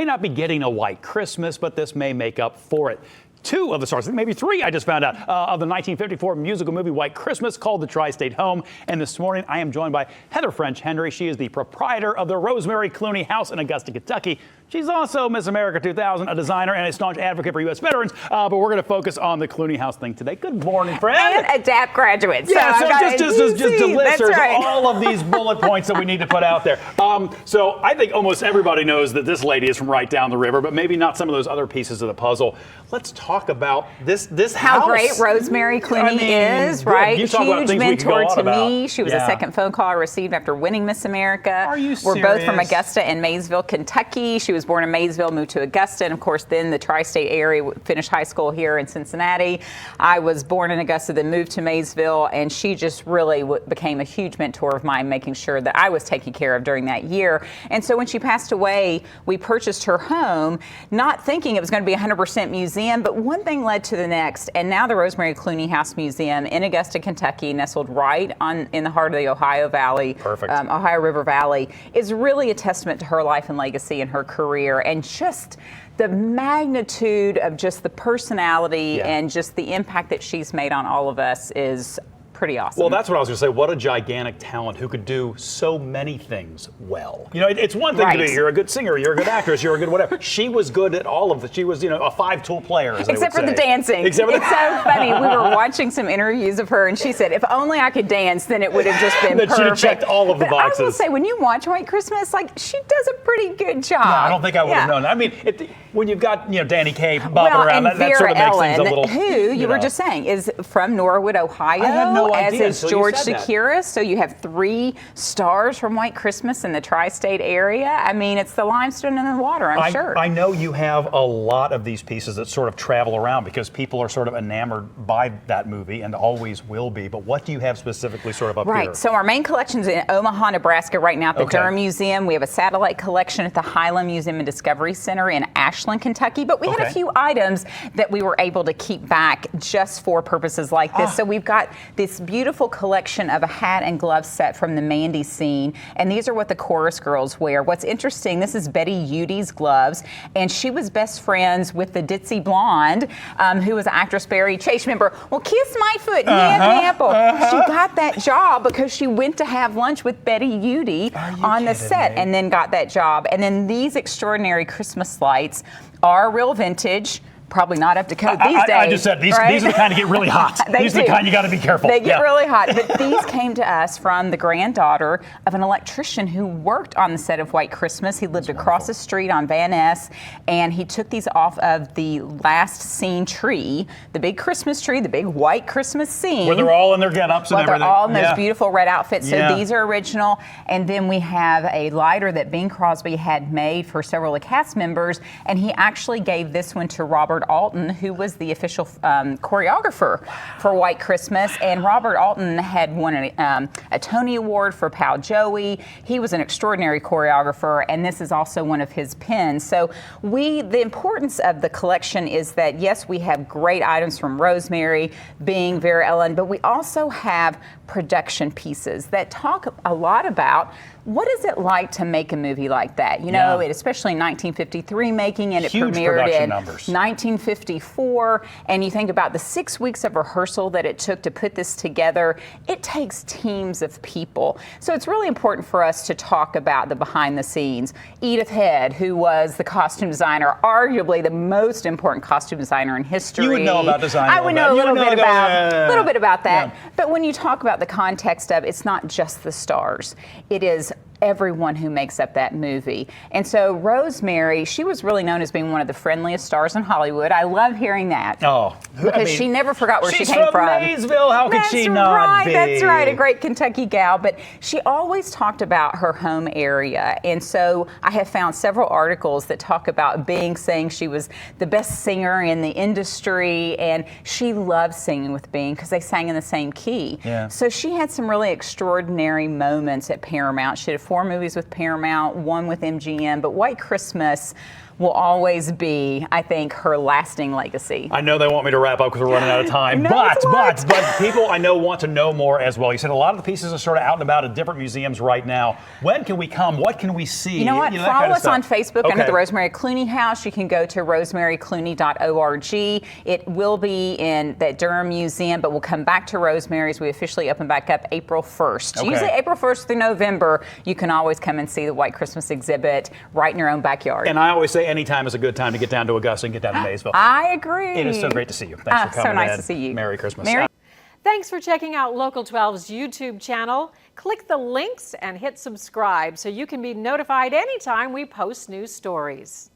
may not be getting a white Christmas, but this may make up for it. Two of the stars, maybe three, I just found out, of the 1954 musical movie White Christmas, called The Tri-State Home. And this morning, I am joined by Heather French Henry. She is the proprietor of the Rosemary Clooney House in Augusta, Kentucky. She's also Miss America 2000, a designer and a staunch advocate for U.S. veterans. But we're going to focus on the Clooney House thing today. Good morning, friend. And ADAPT graduates. Yeah, so just to listeners, right. all of these bullet points that we need to put out there. So I think almost everybody knows that this lady is from right down the river, but maybe not some of those other pieces of the puzzle. Let's talk about this house. How great Rosemary Clooney is, right? You talk about Huge things we can mentor go on to about. me. She was the second phone call I received after winning Miss America. Are you We're serious? both from Augusta and Maysville, Kentucky. She was born in Maysville, moved to Augusta, and of course then the tri-state area, finished high school here in Cincinnati. I was born in Augusta, then moved to Maysville, and she just really became a huge mentor of mine, making sure that I was taken care of during that year. And so when she passed away, we purchased her home, not thinking it was going to be 100% museum, but one thing led to the next, and now the Rosemary Clooney House Museum in Augusta, Kentucky, nestled right in the heart of the Ohio Valley, Ohio River Valley, is really a testament to her life and legacy and her career, and just the magnitude of just the personality and just the impact that she's made on all of us is pretty awesome. Well, that's what I was going to say. What a gigantic talent who could do so many things well. You know, it's one thing to be, you're a good singer, you're a good actress, you're a good whatever. She was good at all of it. She was, a five-tool player, as Except for the dancing. It's so funny. We were watching some interviews of her, and she said, if only I could dance, then it would have just been perfect. She'd have checked all of the boxes. I will say, when you watch White Christmas, she does a pretty good job. Yeah, I don't think I would have known. I mean, when you've got, Danny Kaye bobbing around, and that sort of makes things a little... who, you were just saying, is from Norwood, Ohio. I had no idea. As is George Secura, so you have three stars from White Christmas in the tri-state area. I mean, it's the limestone and the water, I'm sure. I know you have a lot of these pieces that sort of travel around because people are sort of enamored by that movie and always will be, but what do you have specifically sort of up here? Right, so our main collection's in Omaha, Nebraska right now at the Durham Museum. We have a satellite collection at the Highland Museum and Discovery Center in Ashland, Kentucky, but we had a few items that we were able to keep back just for purposes like this. So we've got this beautiful collection of a hat and glove set from the Mandy scene, and these are what the chorus girls wear. What's interesting, this is Betty Udy's gloves, and she was best friends with the ditzy blonde, who was actress Barry Chase. Remember, well, kiss my foot, apple. She got that job because she went to have lunch with Betty Udy on the set and then got that job. And then these extraordinary Christmas lights are real vintage. Probably not up to code these days. I just said these are the kind that get really hot. These are the kind you got to be careful. They get really hot. But these came to us from the granddaughter of an electrician who worked on the set of White Christmas. He lived across the street on Van Ness, and he took these off of the last scene tree, the big Christmas tree, the big white Christmas scene. Where they're all in their get-ups and everything. They're all in those beautiful red outfits. So these are original. And then we have a lighter that Bing Crosby had made for several of the cast members, and he actually gave this one to Robert Alton, who was the official choreographer for White Christmas. And Robert Alton had won a Tony Award for Pal Joey. He was an extraordinary choreographer, and this is also one of his pins. So the importance of the collection is that, yes, we have great items from Rosemary, Bing, Vera Ellen, but we also have production pieces that talk a lot about what is it like to make a movie like that? Especially in 1953 making it. It premiered in 1954. And you think about the 6 weeks of rehearsal that it took to put this together. It takes teams of people. So it's really important for us to talk about the behind the scenes. Edith Head, who was the costume designer, arguably the most important costume designer in history. You would know about design. I would know a little bit about that. But when you talk about the context of, it's not just the stars. It is everyone who makes up that movie. And so Rosemary, she was really known as being one of the friendliest stars in Hollywood. I love hearing that. Because she never forgot where she came from. She's from Maysville. How could she not be? That's right, a great Kentucky gal. But she always talked about her home area. And so I have found several articles that talk about Bing saying she was the best singer in the industry, and she loved singing with Bing because they sang in the same key. So she had some really extraordinary moments at Paramount. She had a 4 movies with Paramount, 1 with MGM, but White Christmas will always be, I think, her lasting legacy. I know they want me to wrap up because we're running out of time, No, but people I know want to know more as well. You said a lot of the pieces are sort of out and about at different museums right now. When can we come? What can we see? You know what? Follow us on Facebook under the Rosemary Clooney House. You can go to rosemaryclooney.org. It will be in the Durham Museum, but we'll come back to Rosemary's. We officially open back up April 1st. Usually April 1st through November, you can always come and see the White Christmas exhibit right in your own backyard. And I always say anytime is a good time to get down to Augusta and get down to Maysville. I agree. It is so great to see you. Thanks for coming so nice in. to see you. Merry Christmas. Thanks for checking out Local 12's YouTube channel. Click the links and hit subscribe so you can be notified anytime we post new stories.